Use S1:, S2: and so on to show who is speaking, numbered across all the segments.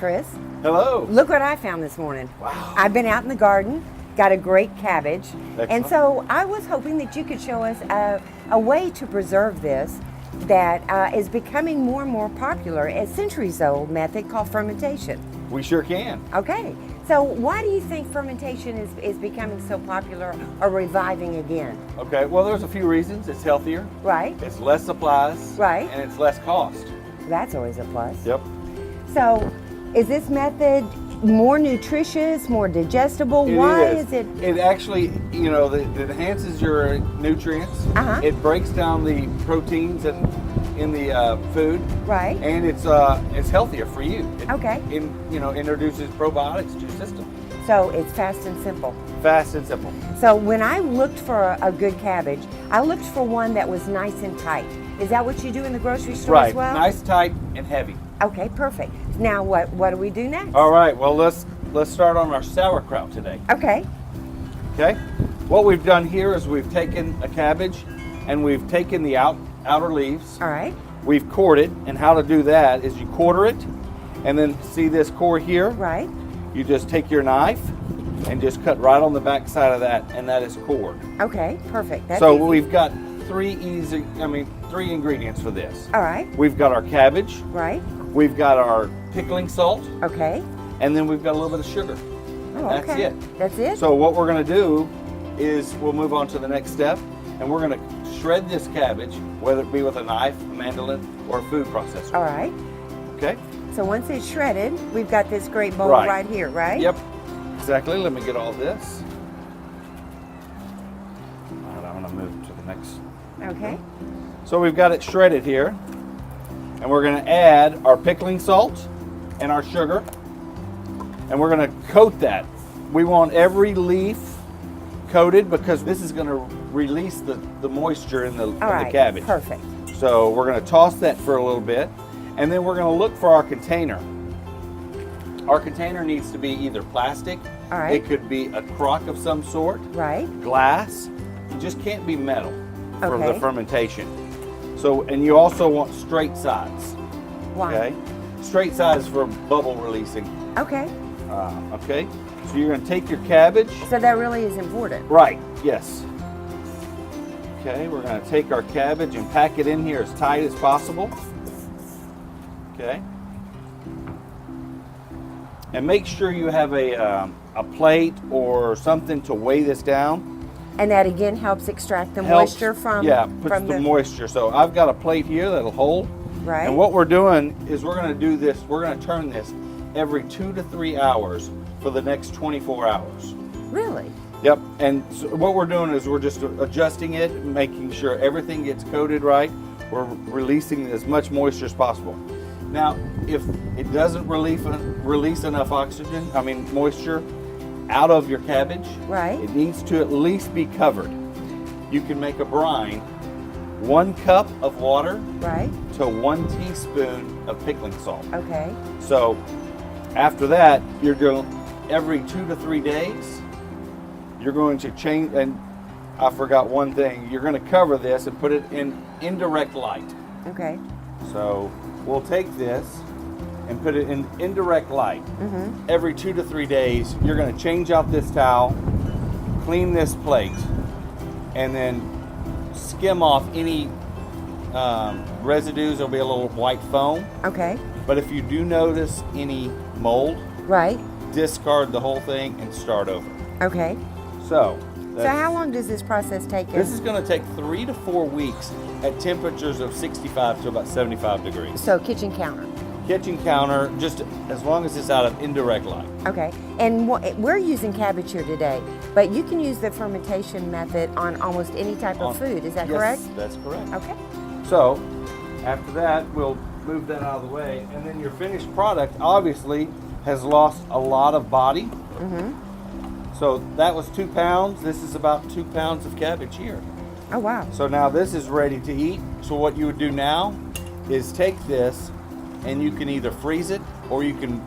S1: Chris.
S2: Hello.
S1: Look what I found this morning.
S2: Wow.
S1: I've been out in the garden, got a great cabbage.
S2: Excellent.
S1: And so I was hoping that you could show us a way to preserve this that is becoming more and more popular, a centuries-old method called fermentation.
S2: We sure can.
S1: Okay, so why do you think fermentation is becoming so popular or reviving again?
S2: Okay, well, there's a few reasons. It's healthier,
S1: Right?
S2: it's less supplies,
S1: Right.
S2: and it's less cost.
S1: That's always a plus.
S2: Yep.
S1: So is this method more nutritious, more digestible? Why is it?
S2: It actually, you know, it enhances your nutrients.
S1: Uh-huh.
S2: It breaks down the proteins in the food.
S1: Right.
S2: And it's healthier for you. It,
S1: Okay.
S2: Introduces probiotics to your system.
S1: So it's fast and simple.
S2: Fast and simple.
S1: So when I looked for a good cabbage, I looked for one that was nice and tight. Is that what you do in the grocery store
S2: Right.
S1: as well?
S2: Nice, tight, and heavy.
S1: Okay, perfect. Now what do we do next?
S2: All right. Well, let's start on our sauerkraut today.
S1: Okay.
S2: Okay. What we've done here is we've taken a cabbage and we've taken the outer leaves.
S1: All right.
S2: We've cored it, and how to do that is you quarter it, and then see this core here?
S1: Right.
S2: You just take your knife and just cut right on the back side of that, and that is cored.
S1: Okay, perfect. That's
S2: So
S1: easy.
S2: we've got three ingredients for this.
S1: All right.
S2: We've got our cabbage,
S1: Right.
S2: we've got our pickling salt,
S1: Okay.
S2: and then we've got a little bit of sugar.
S1: Oh,
S2: That's
S1: okay.
S2: it.
S1: That's it?
S2: So what we're going to do is we'll move on to the next step, and we're going to shred this cabbage, whether it be with a knife, a mandolin, or a food processor.
S1: All right.
S2: Okay?
S1: So once it's shredded, we've got this great bowl
S2: Right.
S1: right here, right?
S2: Yep. Exactly. Let me get all this. All right, I'm going to move to the next.
S1: Okay.
S2: So we've got it shredded here, and we're going to add our pickling salt and our sugar, and we're going to coat that. We want every leaf coated because this is going to release the moisture in the cabbage.
S1: Perfect.
S2: So we're going to toss that for a little bit, and then we're going to look for our container. Our container needs to be either plastic,
S1: All right.
S2: it could be a crock of some sort,
S1: Right.
S2: glass. It just can't be metal for
S1: Okay.
S2: the fermentation. So, and you also want straight sides.
S1: Why?
S2: Okay, straight sides for bubble releasing.
S1: Okay.
S2: Okay, so you're going to take your cabbage.
S1: So that really is important.
S2: Right. Yes. Okay, we're going to take our cabbage and pack it in here as tight as possible. Okay. And make sure you have a plate or something to weigh this down.
S1: And that again helps extract the
S2: Helps-
S1: moisture from
S2: puts
S1: from
S2: the moisture. So I've got a plate here that'll hold.
S1: Right.
S2: And what we're doing is we're going to do this. We're going to turn this every 2 to 3 hours for the next 24 hours.
S1: Really?
S2: Yep. And so what we're doing is we're just adjusting it, making sure everything gets coated right. We're releasing as much moisture as possible. Now, if it doesn't release enough moisture out of your cabbage,
S1: Right.
S2: it needs to at least be covered. You can make a brine, 1 cup of water
S1: Right.
S2: to 1 teaspoon of pickling salt.
S1: Okay.
S2: So after that, you're doing every 2 to 3 days, you're going to change, and I forgot one thing, you're going to cover this and put it in indirect light.
S1: Okay.
S2: So we'll take this and put it in indirect light. Every 2 to 3 days, you're going to change out this towel, clean this plate, and then skim off any residues. There'll be a little white foam.
S1: Okay.
S2: But if you do notice any mold,
S1: Right.
S2: discard the whole thing and start over.
S1: Okay.
S2: So
S1: So how long does this process take?
S2: This is going to take 3 to 4 weeks at temperatures of 65 to about 75 degrees.
S1: So kitchen counter.
S2: Kitchen counter, just as long as it's out of indirect light.
S1: Okay. And we're using cabbage here today, but you can use the fermentation method on almost any type of food. Is that correct?
S2: Yes, that's correct.
S1: Okay.
S2: So after that, we'll move that out of the way, and then your finished product obviously has lost a lot of body. So that was 2 pounds. This is about 2 pounds of cabbage here.
S1: Oh, wow.
S2: So now this is ready to eat. So what you would do now is take this, and you can either freeze it or you can,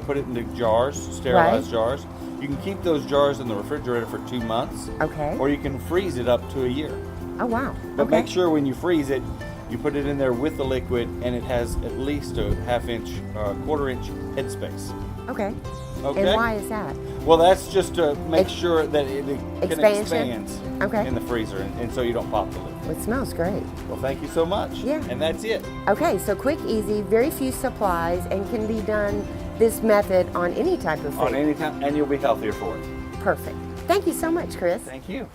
S2: put it into jars, sterilized jars. You can keep those jars in the refrigerator for 2 months.
S1: Okay.
S2: Or you can freeze it up to a year.
S1: Oh, wow.
S2: But
S1: Okay.
S2: make sure when you freeze it, You put it in there with the liquid, and it has at least a half-inch, quarter-inch headspace.
S1: Okay.
S2: Okay.
S1: And why is that?
S2: Well, that's just to make sure that it can
S1: Expansion?
S2: expand
S1: Okay.
S2: in the freezer, and so you don't pop the lid.
S1: Well, it smells great.
S2: Well, thank you so much.
S1: Yeah.
S2: And that's it.
S1: Okay, so quick, easy, very few supplies, and can be done this method on any type of food.
S2: On any time, and you'll be healthier for it.
S1: Perfect. Thank you so much, Chris.
S2: Thank you.